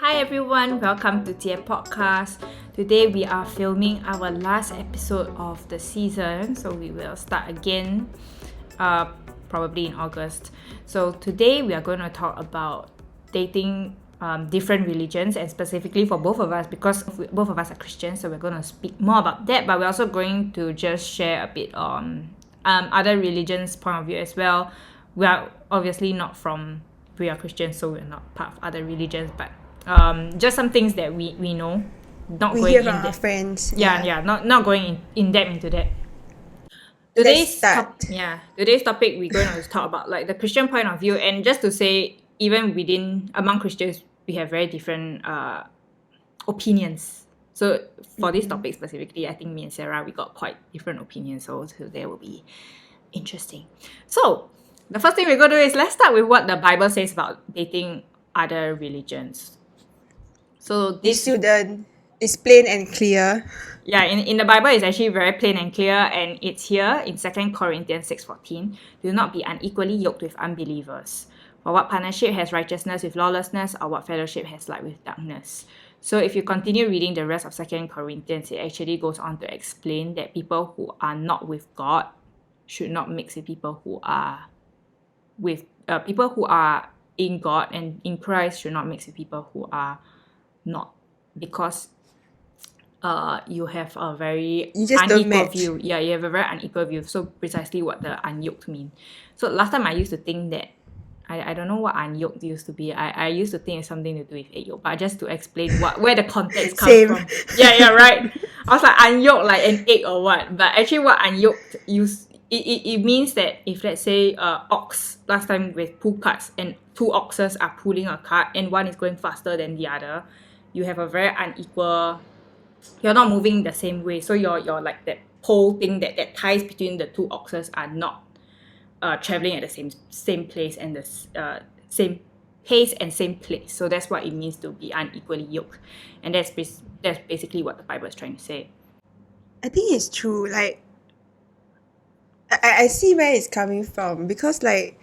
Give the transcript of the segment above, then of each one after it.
Hi everyone, welcome to Tia Podcast. Today we are filming our last episode of the season, so we will start again probably in August. So today we are going to talk about dating different religions, and specifically for both of us, because both of us are Christians, so we're going to speak more about that, but we're also going to just share a bit on other religions' point of view as well. We are obviously we are Christians, so we're not part of other religions, but just some things that we know, not We going hear in from our depth. friends. Not going in depth into that. Let's start. Today's topic we're going to talk about like the Christian point of view, and just to say, even among Christians, we have very different opinions. So for this topic specifically, I think me and Sarah, we got quite different opinions, so today will be interesting. So the first thing we're going to do is let's start with what the Bible says about dating other religions. So This student is plain and clear. in the Bible, it's actually very plain and clear, and it's here in 2 Corinthians 6:14. Do not be unequally yoked with unbelievers. For what partnership has righteousness with lawlessness, or what fellowship has light with darkness? So if you continue reading the rest of 2 Corinthians, it actually goes on to explain that people who are not with God should not mix with people who are in God and in Christ should not mix with people who are not, because you have a very You just don't unequal match. view. Yeah, you have a very unequal view. So precisely what the unyoked mean. So last time I used to think that I don't know what unyoked used to be. I used to think it's something to do with egg yolk, but just to explain where the context comes Same. from. Yeah, right. I was like unyoked like an egg or what, but actually what unyoked it means that if let's say ox last time with pull carts and two oxes are pulling a cart and one is going faster than the other, you have a very unequal, you're not moving the same way, so you're like that pole thing that ties between the two oxes are not traveling at the same place and the same pace and same place. So that's what it means to be unequally yoked, and that's basically what the Bible is trying to say. I think it's true. Like, I see where it's coming from, because like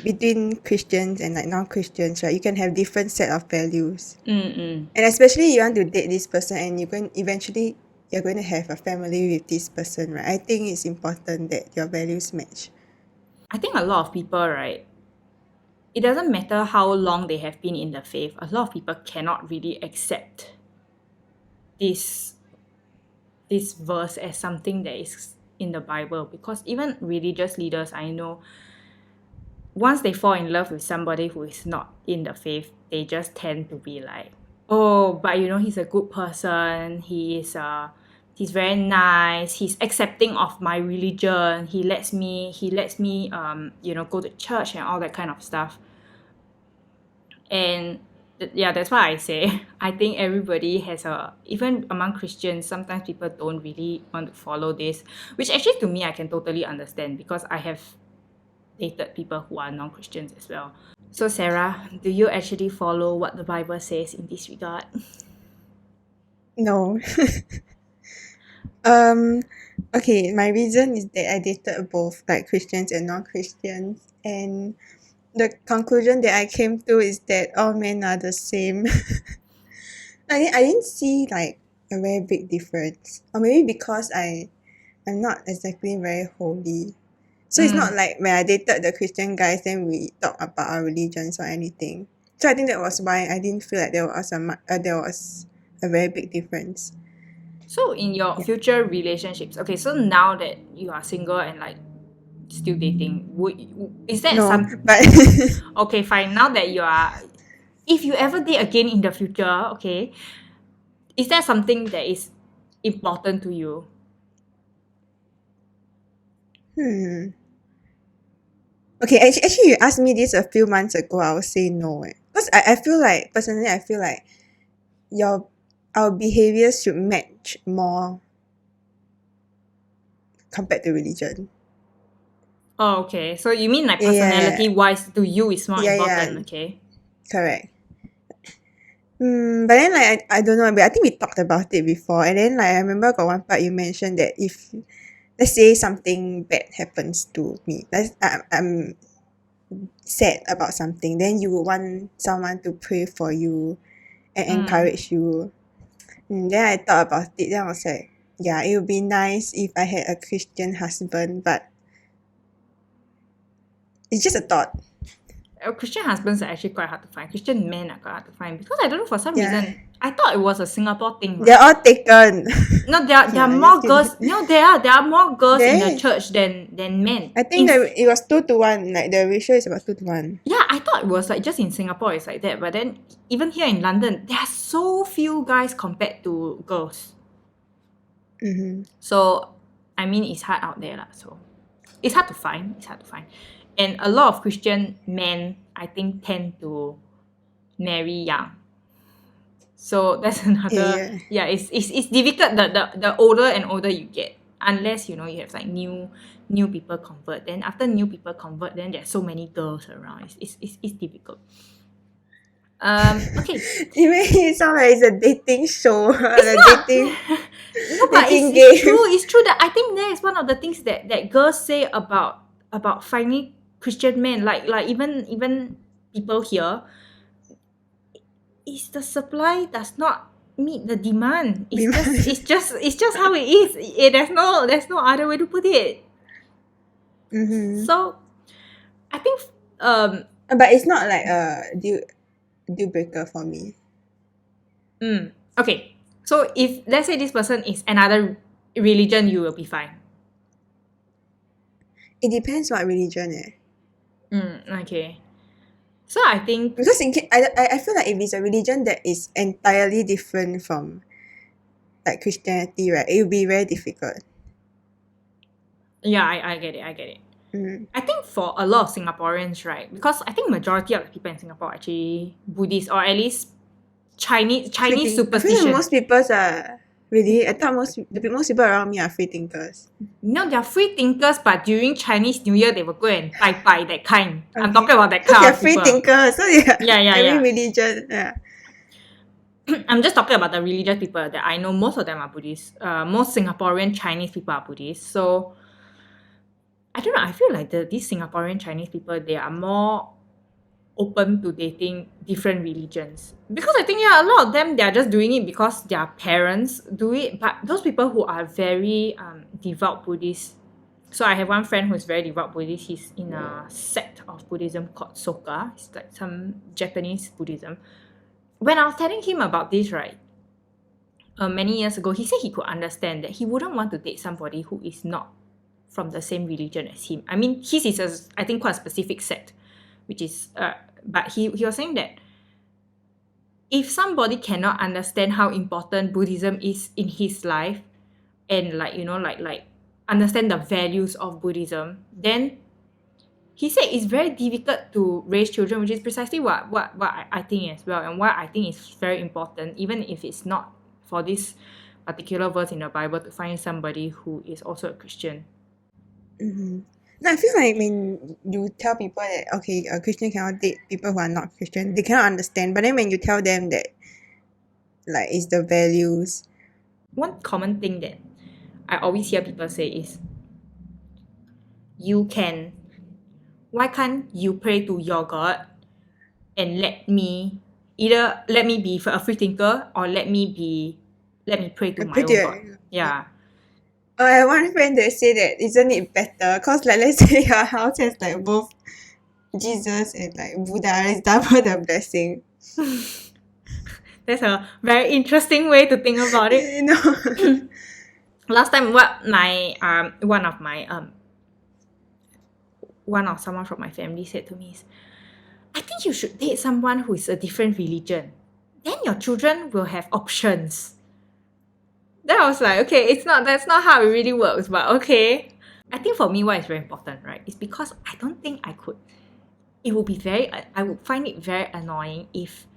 between Christians and like non-Christians, right, you can have different set of values. And especially you want to date this person and you're going to have a family with this person, right? I think it's important that your values match. I think a lot of people, right, it doesn't matter how long they have been in the faith, a lot of people cannot really accept this verse as something that is in the Bible, because even religious leaders I know, once they fall in love with somebody who is not in the faith, they just tend to be like, oh, but he's a good person, he's very nice, he's accepting of my religion, he lets me go to church and all that kind of stuff. And that's why I say I think everybody has even among Christians, sometimes people don't really want to follow this, which actually to me I can totally understand, because I have dated people who are non-Christians as well. So Sarah, do you actually follow what the Bible says in this regard? No. Okay, my reason is that I dated both like Christians and non-Christians, and the conclusion that I came to is that all men are the same. I didn't see like a very big difference, or maybe because I'm not exactly very holy. So it's not like when I dated the Christian guys, then we talk about our religions or anything. So I think that was why I didn't feel like there was a very big difference. So in your future relationships, okay, so now that you are single and like still dating, is that No, some but okay, fine, now that you are, if you ever date again in the future, okay, is that something that is important to you? Okay, actually you asked me this a few months ago, I would say no. Because I feel like, personally, I feel like our behaviors should match more compared to religion. Oh, okay, so you mean like Yeah. personality wise to you is more Yeah, important, yeah. okay? Correct. But then like I don't know, but I think we talked about it before, and then like I remember got one part you mentioned that if let's say something bad happens to me, I'm sad about something, then you would want someone to pray for you and Mm. encourage you. Then I thought about it, then I was like, yeah, it would be nice if I had a Christian husband, but it's just a thought. Christian husbands are actually quite hard to find. Christian men are quite hard to find because I don't know, for some Yeah, reason I thought it was a Singapore thing, they're right? all taken. No, there are Yeah, more just girls. kidding. No, there are more girls in the There, church than men. I think that it was 2 to 1. Like the ratio is about 2 to 1. Yeah, I thought it was like just in Singapore it's like that, but then even here in London, there are so few guys compared to girls. Mm-hmm. So I mean, it's hard out there, lah. So it's hard to find. It's hard to find, and a lot of Christian men, I think, tend to marry young. So that's another. Yeah. Yeah, it's difficult. The older and older you get, unless you have like new people convert. Then after new people convert, then there's so many girls around. It's difficult. Okay. It makes it sound like it's a dating show. It's A not. dating No, but dating it's game. true. It's true that I think that is one of the things that girls say about finding Christian men. Like even people here, is the supply does not meet the demand. It's just how it is. There's no other way to put it. Mm-hmm. So I think But it's not like a deal breaker for me. okay. So if let's say this person is another religion, you will be fine. It depends what religion. Okay. So I think Because I feel like if it's a religion that is entirely different from like Christianity, right, it will be very difficult. yeah, I get it. I get it. Mm. I think for a lot of Singaporeans, right, because I think majority of the people in Singapore are actually Buddhist or at least Chinese I feel superstition. like most people are really. I thought most people around me are free thinkers. No, they're free thinkers, but during Chinese New Year they will go and bye that kind. I'm Okay. talking about that So kind they're of free people. thinkers. So yeah, Yeah. every religion. Yeah. I'm just talking about the religious people that I know. Most of them are Buddhist. Most Singaporean Chinese people are Buddhist. So I don't know. I feel like these Singaporean Chinese people, they are more open to dating different religions, because I think a lot of them, they are just doing it because their parents do it. But those people who are very devout Buddhist, so I have one friend who is very devout Buddhist. He's in a sect of Buddhism called Soka. It's like some Japanese Buddhism. When I was telling him about this, right, many years ago, he said he could understand that he wouldn't want to date somebody who is not from the same religion as him. I mean, his is I think quite a specific sect, which is but he was saying that if somebody cannot understand how important Buddhism is in his life, and like understand the values of Buddhism, then he said it's very difficult to raise children, which is precisely what I think as well, and what I think is very important, even if it's not for this particular verse in the Bible, to find somebody who is also a Christian. Mm-hmm. No, I feel like when you tell people that okay, a Christian cannot date people who are not Christian, they cannot understand. But then when you tell them that, like, it's the values. One common thing that I always hear people say is, why can't you pray to your God and let me be a free thinker, or let me pray to my own God. Yeah. I have one friend that say that isn't it better? Cause like let's say your house has like both Jesus and like Buddha, it's double the blessing. That's a very interesting way to think about it. You know. Last time, what my one of someone from my family said to me is, I think you should date someone who is a different religion. Then your children will have options. Then I was like, okay, that's not how it really works, but okay. I think for me, what is very important, right, is because I don't think I could. I would find it very annoying if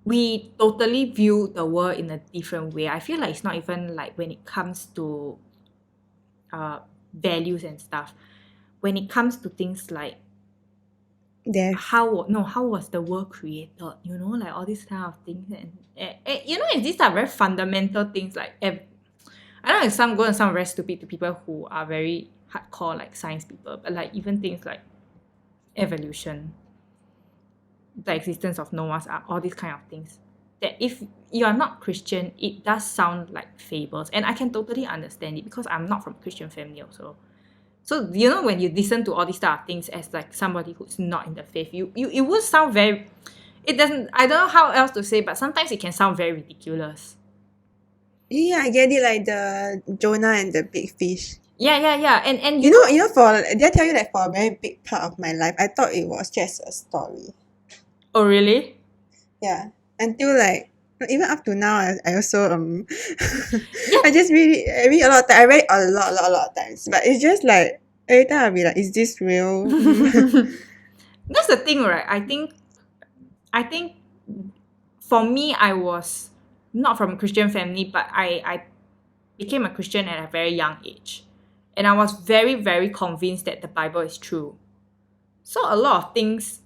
we totally view the world in a different way. I feel like it's not even like when it comes to values and stuff. When it comes to things like how was the world created, like all these kind of things, and these are very fundamental things. Like I don't know if some going to sound very stupid to people who are very hardcore like science people, but like even things like evolution, the existence of Noah's Ark, all these kind of things. That if you are not Christian, it does sound like fables. And I can totally understand it because I'm not from a Christian family also. So, you know, when you listen to all these type of things as like somebody who's not in the faith, it would sound very, it doesn't, I don't know how else to say, but sometimes it can sound very ridiculous. Yeah, I get it, like the Jonah and the big fish. Yeah. And You know, for did I tell you that for a very big part of my life, I thought it was just a story. oh, really? Yeah, until like even up to now, I also Yeah. I read a lot of time. I read a lot of times, but it's just like every time I'll be like, is this real? That's the thing, right? I think for me, I was not from a Christian family, but I became a Christian at a very young age. And I was very, very convinced that the Bible is true. So a lot of things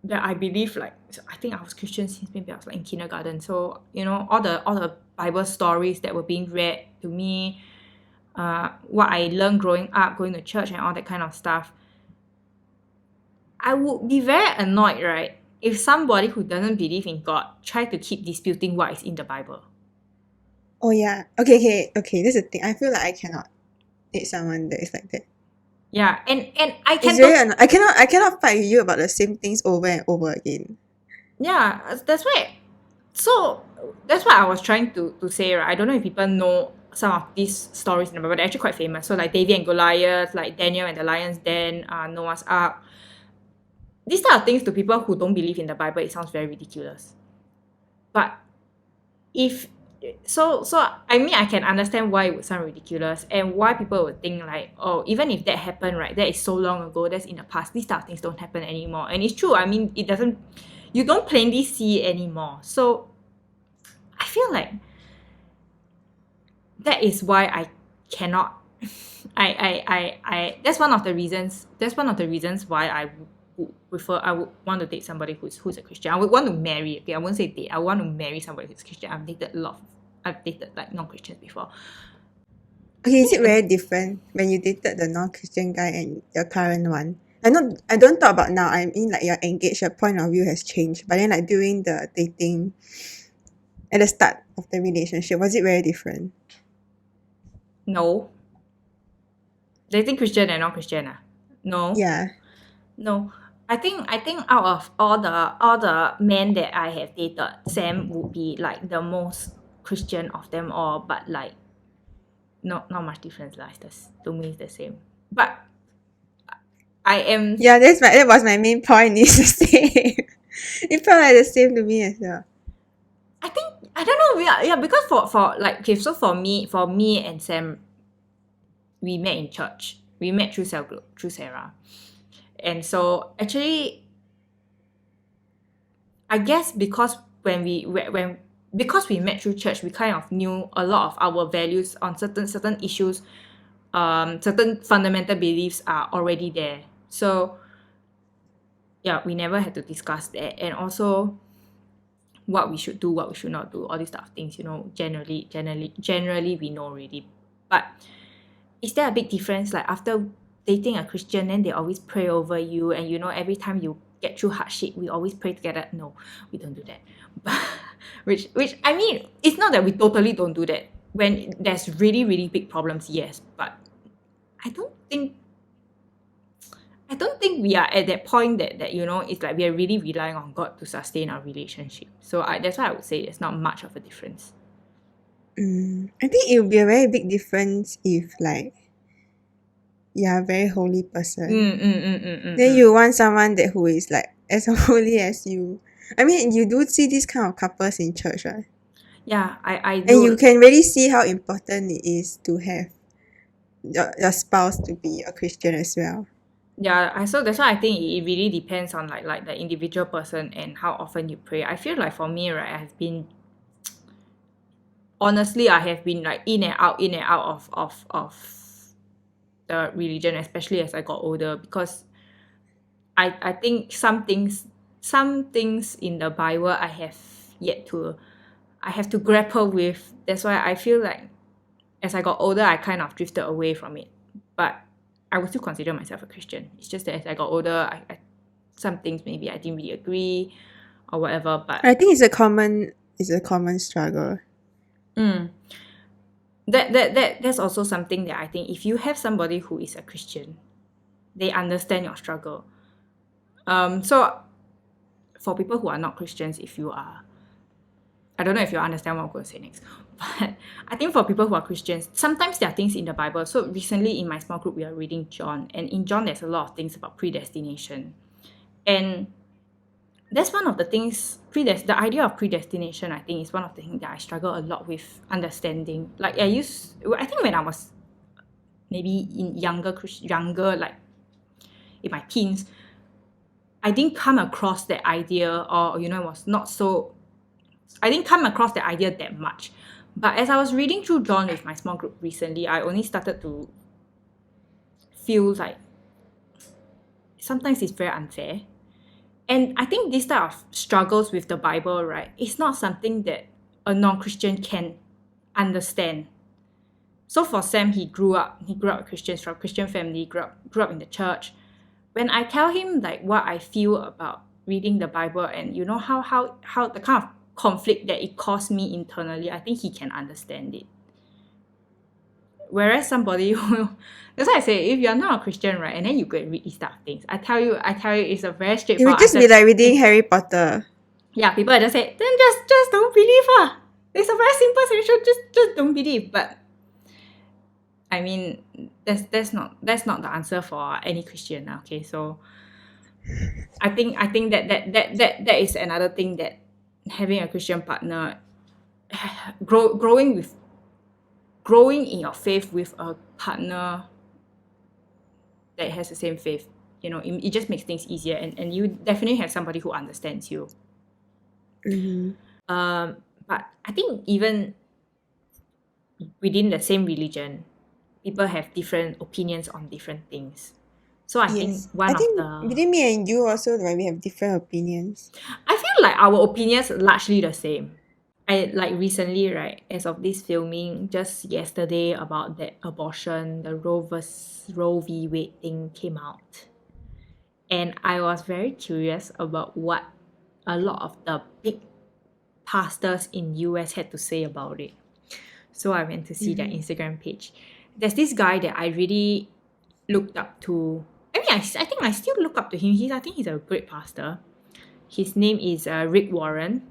that I believe, like, I think I was Christian since maybe I was like in kindergarten. So, you know, all the Bible stories that were being read to me, what I learned growing up, going to church and all that kind of stuff. I would be very annoyed, right, if somebody who doesn't believe in God try to keep disputing what is in the Bible. Oh yeah, okay. That's the thing. I feel like I cannot date someone that is like that. Yeah, and I It's can very I cannot fight with you about the same things over and over again. yeah, that's why. So that's what I was trying to say, right? I don't know if people know some of these stories in the Bible. They're actually quite famous. So like David and Goliath, like Daniel and the lion's den, Noah's Ark. These type of things to people who don't believe in the Bible, it sounds very ridiculous. But if so I mean, I can understand why it would sound ridiculous and why people would think like, oh, even if that happened, right, that is so long ago, that's in the past, these type of things don't happen anymore. And it's true. I mean, it doesn't, you don't plainly see it anymore. So I feel like that is why I cannot I that's one of the reasons why I would want to date somebody who's a Christian. I would want to marry, okay, I won't say date, I want to marry somebody who's Christian. I've dated like non-Christians before. Okay, is it very different when you dated the non-Christian guy and your current one? I don't talk about now. I mean like you're engaged, your point of view has changed. But then like during the dating at the start of the relationship, was it very different? No. Dating Christian and non-Christian? No. Yeah. No. I think out of all the men that I have dated, Sam would be like the most Christian of them all, but like not much difference lah. To me it's the same. But I am Yeah, that was my main point, is the same. It felt like the same to me as well. I think I don't know. Yeah, because for like, okay, so for me and Sam, we met in church. We met through cell group, through Sarah. And so actually, I guess because because we met through church, we kind of knew a lot of our values on certain issues. Certain fundamental beliefs are already there. So yeah, we never had to discuss that. And also what we should do, what we should not do, all these stuff of things, you know, generally we know already. But is there a big difference? Like after dating a Christian, then they always pray over you, and you know, every time you get through hardship, we always pray together. No, we don't do that. But which I mean, it's not that we totally don't do that. When there's really, really big problems, yes. But I don't think we are at that point that you know, it's like we are really relying on God to sustain our relationship. So that's why I would say there's not much of a difference. I think it would be a very big difference if like you're a very holy person. Then you want someone that who is like as holy as you. I mean, you do see these kind of couples in church, right? Yeah, I And do. you can really see how important it is to have your spouse to be a Christian as well. Yeah, so that's why I think it really depends on like the individual person and how often you pray. I feel like for me, right, honestly, I have been like in and out of the religion, especially as I got older, because I think some things in the Bible I have to grapple with. That's why I feel like as I got older, I kind of drifted away from it. But I would still consider myself a Christian. It's just that as I got older, some things maybe I didn't really agree or whatever. But I think it's a common struggle. that's also something that I think if you have somebody who is a Christian, they understand your struggle. So for people who are not Christians, if you are, I don't know if you understand what I'm going to say next, but I think for people who are Christians, sometimes there are things in the Bible. So recently in my small group, we are reading John, and in John, there's a lot of things about predestination. And that's one of the things, the idea of predestination, I think, is one of the things that I struggle a lot with understanding. Like I think when I was maybe in younger, like in my teens, I didn't come across that idea, or I didn't come across the idea that much. But as I was reading through John with my small group recently, I only started to feel like sometimes it's very unfair. And I think this type of struggles with the Bible, right, it's not something that a non-Christian can understand. So for Sam, he grew up a Christian, from a Christian family, grew up in the church. When I tell him like what I feel about reading the Bible and how the kind of conflict that it caused me internally, I think he can understand it. Whereas somebody who, that's why I say, if you're not a Christian, right, and then you go and read these type of things, I tell you, it's a very It straightforward would just be answer. like reading Harry Potter. Yeah, people just say, then just don't believe her. It's a very simple solution, just don't believe. But I mean, that's not the answer for any Christian. Okay, so I think that is another thing, that having a Christian partner, growing in your faith with a partner that has the same faith, it just makes things easier, and you definitely have somebody who understands you. Mm-hmm. But I think even within the same religion, people have different opinions on different things. So I think I think between me and you also, right, we have different opinions. I feel like our opinions are largely the same. I like recently, right, as of this filming, just yesterday, about that abortion, the Roe v. Wade thing came out. And I was very curious about what a lot of the big pastors in US had to say about it. So I went to see their Instagram page. There's this guy that I really looked up to. I mean, I think I still look up to him. I think he's a great pastor. His name is Rick Warren.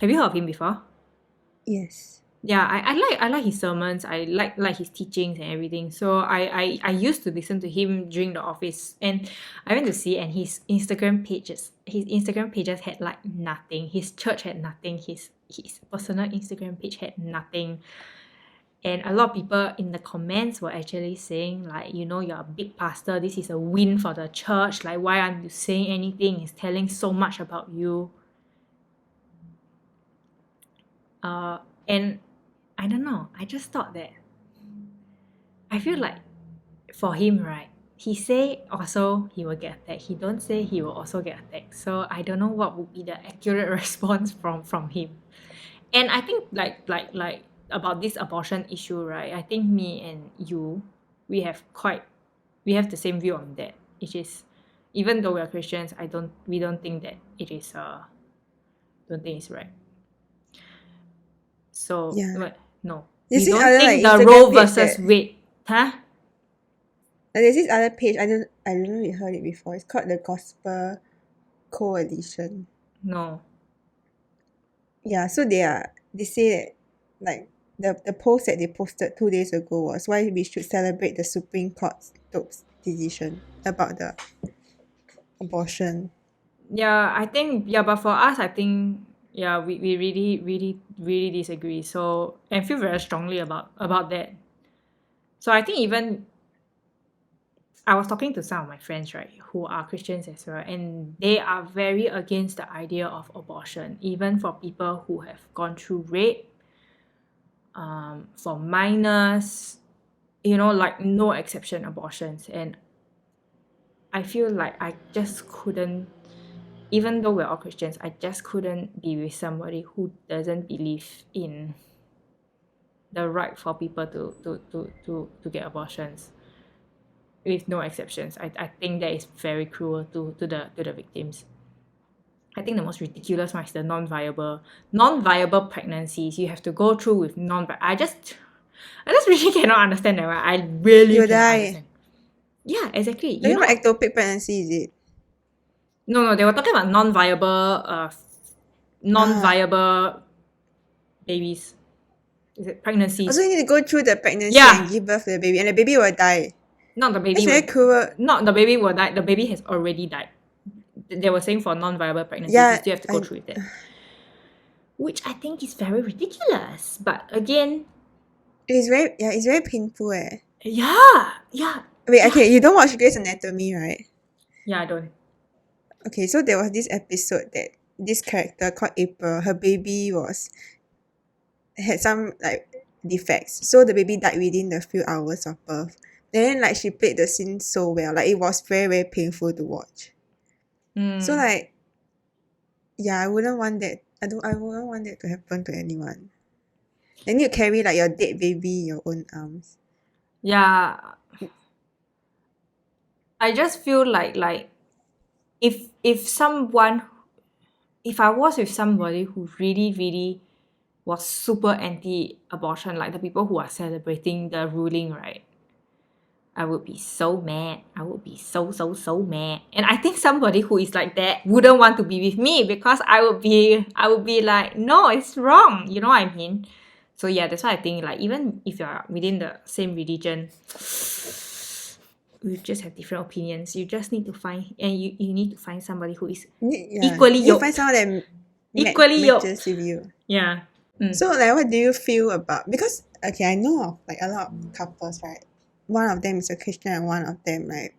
Have you heard of him before? Yes. Yeah, I like his sermons. I like his teachings and everything. So I used to listen to him during the office, and I went to see, and his Instagram pages had like nothing. His church had nothing. His personal Instagram page had nothing. And a lot of people in the comments were actually saying, like, you're a big pastor, this is a win for the church, like, why aren't you saying anything? It's telling so much about you. And I don't know, I just thought that I feel like for him, right, he say also he will get attacked. He don't say he will also get attacked. So I don't know what would be the accurate response from him. And I think like about this abortion issue, right? I think me and you, we have the same view on that. Which is, even though we are Christians, we don't think that it is don't think it's right. So Yeah. no. There's We this don't other, think like, the Instagram Roe page versus Wade. Huh? there's this other page, I don't know if you heard it before. It's called the Gospel Coalition. No. Yeah, so they say that, like, the post that they posted 2 days ago was why we should celebrate the Supreme Court's decision about the abortion. Yeah, I think, but for us, I think, we really disagree. So, and feel very strongly about that. So I think, even I was talking to some of my friends, right, who are Christians as well, and they are very against the idea of abortion, even for people who have gone through rape, for minors, like no exception abortions. And I feel like I just couldn't, even though we're all Christians, I just couldn't be with somebody who doesn't believe in the right for people to get abortions. with no exceptions. I think that is very cruel to the victims. I think the most ridiculous one is the non-viable pregnancies. You have to go through with I just really cannot understand that one. I really You cannot die. understand. Yeah, exactly. Talking about ectopic pregnancy, is it? No, they were talking about non-viable babies. Is it pregnancies? Also, you need to go through the pregnancy Yeah. and give birth to the baby, and the baby will die. Not the baby. That's very cruel. Not the baby will die. The baby has already died. They were saying for non-viable pregnancies, Yeah, you still have to go through with that. Which I think is very ridiculous. But again, it's very painful. yeah. Wait, okay, you don't watch Grey's Anatomy, right? Yeah, I don't. Okay, so there was this episode that this character called April, her baby had some like defects, so the baby died within a few hours of birth. Then like she played the scene so well, like it was very very painful to watch. So like, yeah, I wouldn't want that. I wouldn't want that to happen to anyone. Then you carry like your dead baby in your own arms. Yeah. I just feel like if I was with somebody who really was super anti-abortion, like the people who are celebrating the ruling, right? I would be so mad. I would be so mad. And I think somebody who is like that wouldn't want to be with me because I would be like, no, it's wrong. You know what I mean? So yeah, that's why I think like even if you're within the same religion, we just have different opinions. You just need to find you need to find somebody who is equally you yoked. find someone that Equally matches with you. Yeah. So like, what do you feel about, because okay, I know of like a lot of couples, right? One of them is a Christian and one of them right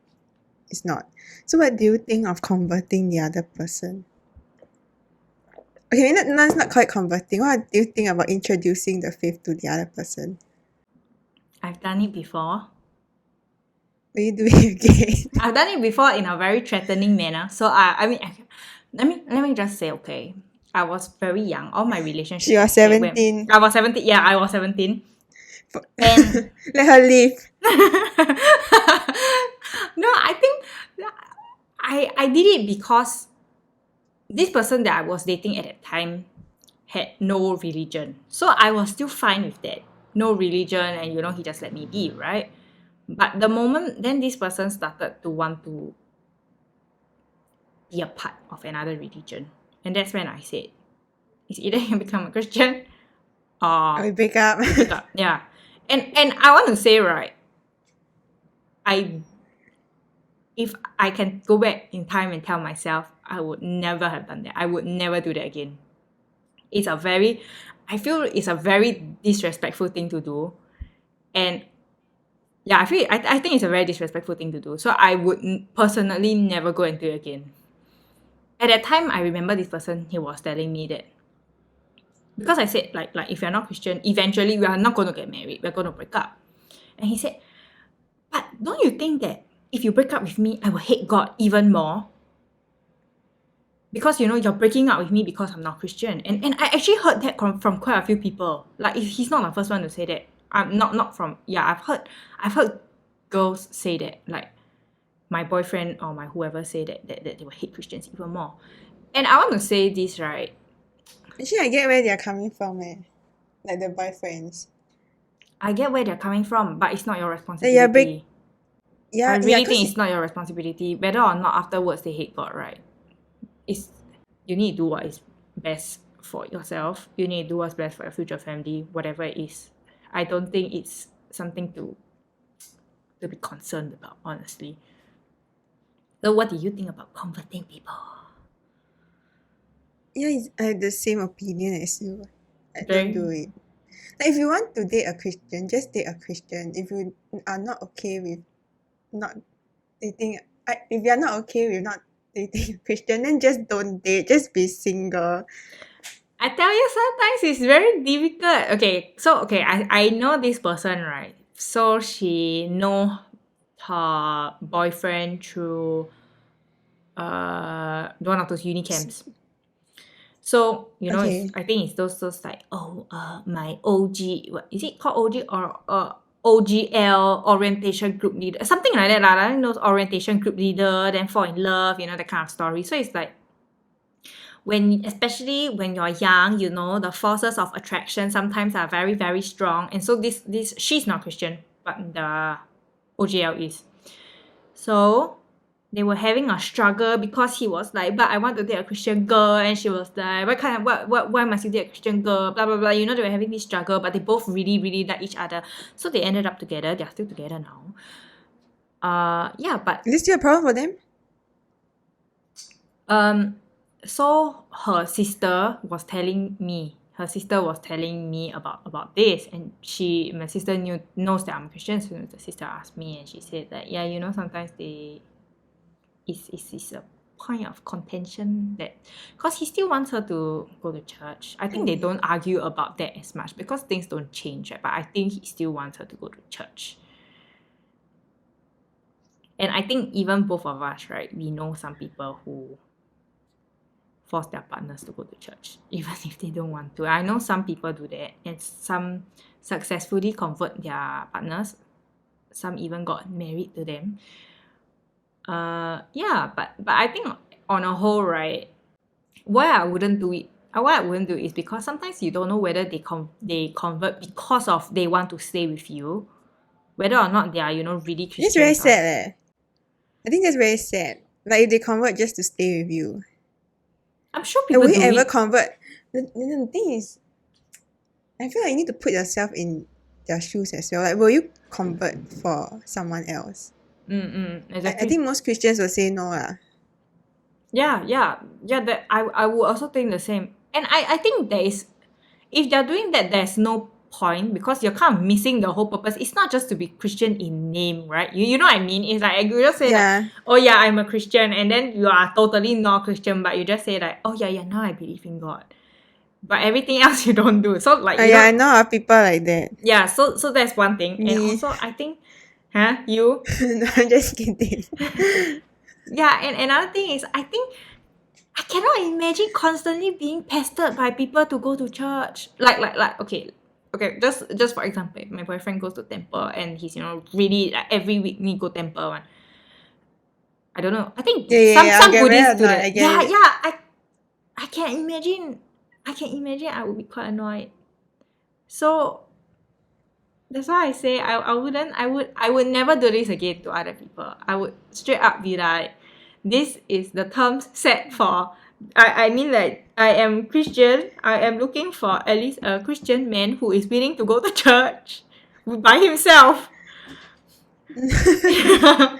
is not. So what do you think of converting the other person? Okay, it's not quite converting. What do you think about introducing the faith to the other person? I've done it before. Will you do it again? I've done it before in a very threatening manner. So let me just say, okay, I was very young. All my relationships. She was 17. I was 17. Yeah, I was 17. And let her live. No, I think I did it because this person that I was dating at that time had no religion. So I was still fine with that. No religion, and he just let me be, right? But the moment then this person started to want to be a part of another religion. And that's when I said, it's either you become a Christian or we break up. Yeah. And I want to say, right, if I can go back in time and tell myself, I would never have done that. I would never do that again. I feel it's a very disrespectful thing to do. And yeah, I think it's a very disrespectful thing to do. So I would personally never go and do it again. At that time, I remember this person, he was telling me that because I said like if you're not Christian, eventually we are not going to get married. We're going to break up. And he said, but don't you think that if you break up with me, I will hate God even more? Because you're breaking up with me because I'm not Christian. And I actually heard that from quite a few people. Like he's not the first one to say that. I'm not from I've heard girls say that, like my boyfriend or my whoever say that they will hate Christians even more. And I want to say this, right? Actually, I get where they're coming from, like the boyfriends. I get where they're coming from, but it's not your responsibility. I really think it's not your responsibility whether or not afterwards they hate God, right? You need to do what is best for yourself. You need to do what's best for your future family, whatever it is. I don't think it's something to be concerned about, honestly. So what do you think about converting people? Yeah, I have the same opinion as you. I don't do it. Like, if you want to date a Christian, just date a Christian. If you are not okay with not dating, if you're not okay with not dating a Christian, then just don't date. Just be single. I tell you, sometimes it's very difficult. Okay, I know this person, right? So she know her boyfriend through one of those uni camps. So I think it's those like my OG. What is it called, OG or OGL, orientation group leader, something like that. I know orientation group leader, then fall in love, that kind of story. So it's like especially when you're young, the forces of attraction sometimes are very, very strong. And so she's not Christian, but the OGL is. So they were having a struggle because he was like, but I want to date a Christian girl, and she was like, why must you date a Christian girl? Blah blah blah. They were having this struggle, but they both really, really like each other. So they ended up together. They're still together now. Yeah, but Is this still a problem for them? so her sister was telling me about this, and my sister knows that I'm a Christian, so the sister asked me, and she said that sometimes it's a point of contention, that because he still wants her to go to church. I think they don't argue about that as much because things don't change, right? But I think he still wants her to go to church. And I think even both of us, right, we know some people who force their partners to go to church, even if they don't want to. I know some people do that, and some successfully convert their partners. Some even got married to them. Yeah, but I think on a whole, right, why I wouldn't do it is because sometimes you don't know whether they convert because of they want to stay with you, whether or not they are really Christians. It's very sad. I think that's very sad. Like if they convert just to stay with you. I'm sure people will do you ever it. convert? The thing is, I feel like you need to put yourself in their shoes as well. Like, will you convert for someone else? Exactly. I think most Christians will say no. Yeah. That I would also think the same. And I think there is, if they're doing that, there's no point, because you're kind of missing the whole purpose. It's not just to be Christian in name, right? You know what I mean? It's like you just say Yeah. like, oh yeah, I'm a Christian, and then you are totally not Christian, but you just say like, oh yeah, now I believe in God. But everything else you don't do. So like, Yeah, I know people like that. yeah, so that's one thing. Me. And also I think, you? No, I'm just kidding. Yeah, and another thing is, I think I cannot imagine constantly being pestered by people to go to church. Like okay, just for example, my boyfriend goes to temple, and he's really like every week need go temple one. I don't know. I think some Buddhists do that. Yeah. I can imagine. I would be quite annoyed. So that's why I say I would never do this again to other people. I would straight up be like, this is the terms set for, I mean, like, I am Christian. I am looking for at least a Christian man who is willing to go to church by himself. No,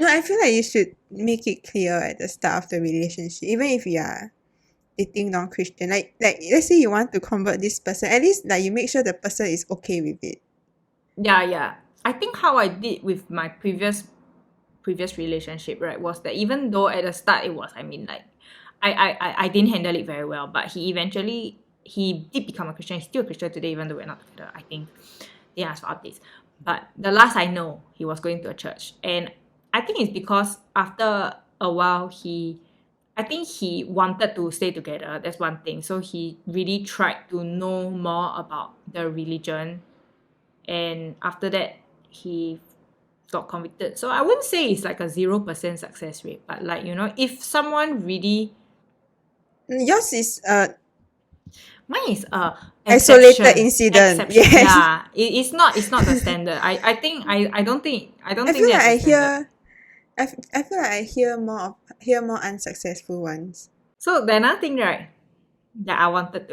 I feel like you should make it clear at the start of the relationship, even if you are dating non-Christian. Like let's say you want to convert this person, at least like you make sure the person is okay with it. Yeah. I think how I did with my previous relationship, right, was that even though at the start it was, I mean, like, I didn't handle it very well, but he did become a Christian. He's still a Christian today, even though we're not together. I think they asked for updates. But the last I know, he was going to a church. And I think it's because after a while, I think he wanted to stay together. That's one thing. So he really tried to know more about the religion. And after that, he got convicted. So I wouldn't say it's like a 0% success rate, but like, if someone really... Yours is Mine is isolated incident. Yes. Yeah, it's not the standard. I think I don't think feel like that's the standard. I feel like I hear more unsuccessful ones. So the another thing, right, that I wanted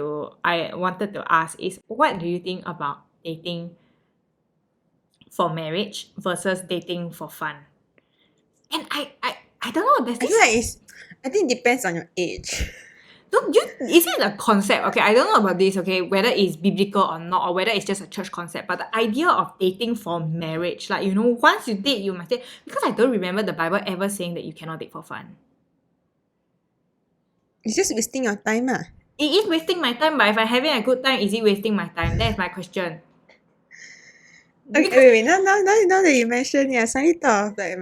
to ask is, what do you think about dating for marriage versus dating for fun? And I don't know. I feel like I think it depends on your age. Is it a concept? Okay, I don't know about this, okay, whether it's biblical or not, or whether it's just a church concept, but the idea of dating for marriage, like, once you date, you must date, because I don't remember the Bible ever saying that you cannot date for fun. It's just wasting your time. It is wasting my time, but if I'm having a good time, is it wasting my time? That is my question. Okay, wait. Now that you mentioned, I suddenly thought of like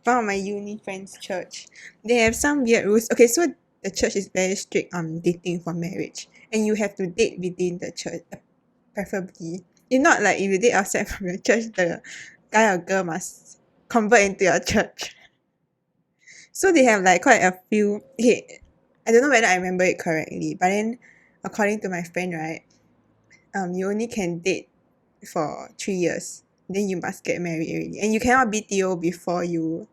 one of my uni friends' church. They have some weird rules. Okay, so the church is very strict on dating for marriage, and you have to date within the church, preferably. If not, like, if you date outside from your church, the guy or girl must convert into your church. So they have like quite a few. Okay, I don't know whether I remember it correctly, but then according to my friend, right, you only can date for 3 years. Then you must get married already, and you cannot BTO before you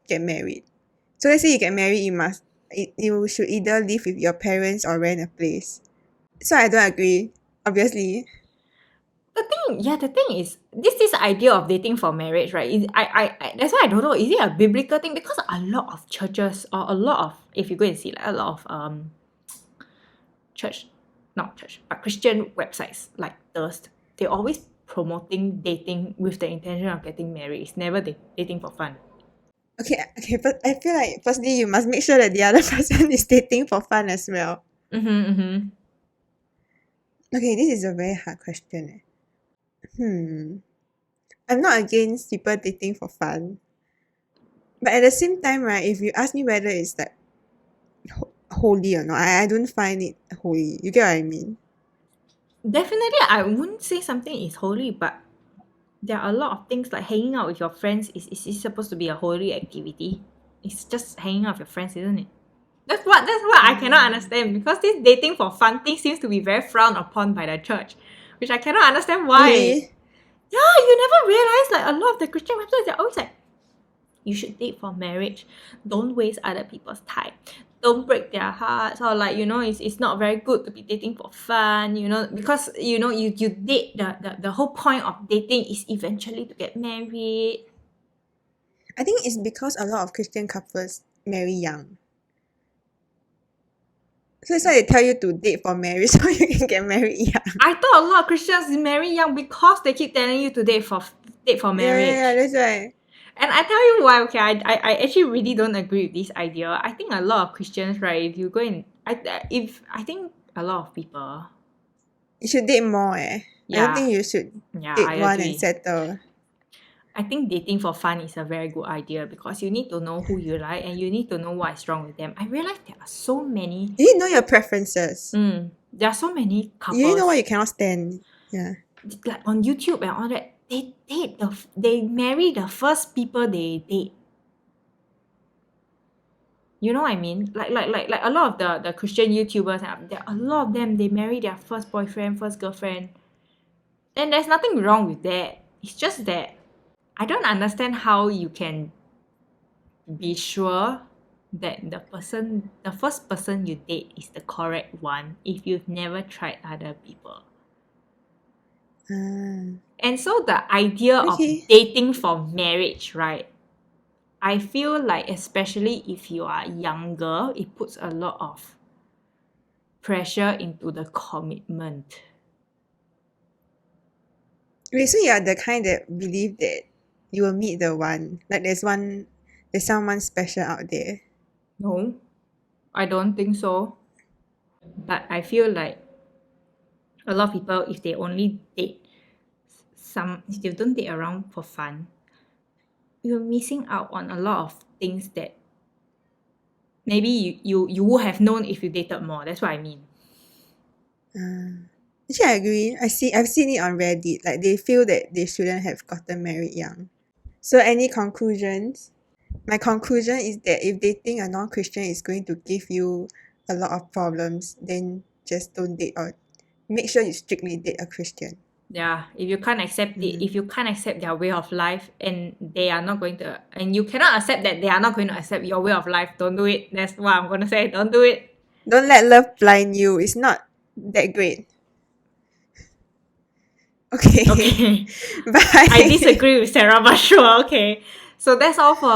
get married. So let's say you get married, you should either live with your parents or rent a place. So I don't agree, obviously. The thing is, this idea of dating for marriage, right? That's why I don't know. Is it a biblical thing? Because a lot of churches or a lot of, if you go and see, like a lot of not church, but Christian websites like Thirst, they're always promoting dating with the intention of getting married. It's never dating for fun. Okay, but I feel like firstly you must make sure that the other person is dating for fun as well. Okay, this is a very hard question. I'm not against people dating for fun. But at the same time, right, if you ask me whether it's like holy or not, I don't find it holy. You get what I mean? Definitely, I wouldn't say something is holy, but there are a lot of things like hanging out with your friends is supposed to be a holy activity. It's just hanging out with your friends, isn't it? That's what I cannot understand, because this dating for fun thing seems to be very frowned upon by the church, which I cannot understand why. Really? Yeah, you never realize like a lot of the Christian websites, they're always like, you should date for marriage. Don't waste other people's time. Don't break their hearts, or like, it's not very good to be dating for fun, because you date, the whole point of dating is eventually to get married. I think it's because a lot of Christian couples marry young. So that's why they tell you to date for marriage so you can get married young. I thought a lot of Christians marry young because they keep telling you to date for marriage. Yeah, that's right. And I tell you why, okay, I actually really don't agree with this idea. I think a lot of Christians, right, if you go and I think a lot of people, you should date more. I don't think you should date one and settle. I think dating for fun is a very good idea, because you need to know who you like and you need to know what is wrong with them. I realize there are so many. You need to know your preferences. There are so many couples. You need to know what you cannot stand. Yeah. Like on YouTube and all that, they marry the first people they date. You know what I mean? Like a lot of the Christian YouTubers, there are a lot of them, they marry their first boyfriend, first girlfriend. And there's nothing wrong with that. It's just that I don't understand how you can be sure that the first person you date is the correct one if you've never tried other people. And so the idea of dating for marriage, right? I feel like, especially if you are younger, it puts a lot of pressure into the commitment. Wait, so you're the kind that believe that you will meet the one, like there's someone special out there? No, I don't think so. But I feel like a lot of people, if they only date if they don't date around for fun, you're missing out on a lot of things that maybe you would have known if you dated more. That's what I mean. Actually, I agree. I've seen it on Reddit. Like, they feel that they shouldn't have gotten married young. So any conclusions? My conclusion is that if dating a non-Christian is going to give you a lot of problems, then just don't date, or make sure you strictly date a Christian. Yeah, if you can't accept it, if you can't accept their way of life, and they are not going to, and you cannot accept that they are not going to accept your way of life, don't do it. That's what I'm going to say. Don't do it. Don't let love blind you. It's not that great. Okay. Bye. I disagree with Sarah, but sure. Okay. So that's all for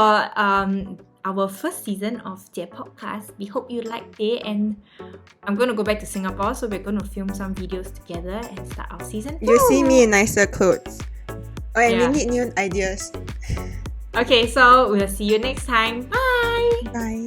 our first season of their podcast. We hope you liked it, and I'm going to go back to Singapore, so we're going to film some videos together and start our season 2. You see me in nicer clothes. Oh, and we need new ideas. Okay, so we'll see you next time. Bye. Bye.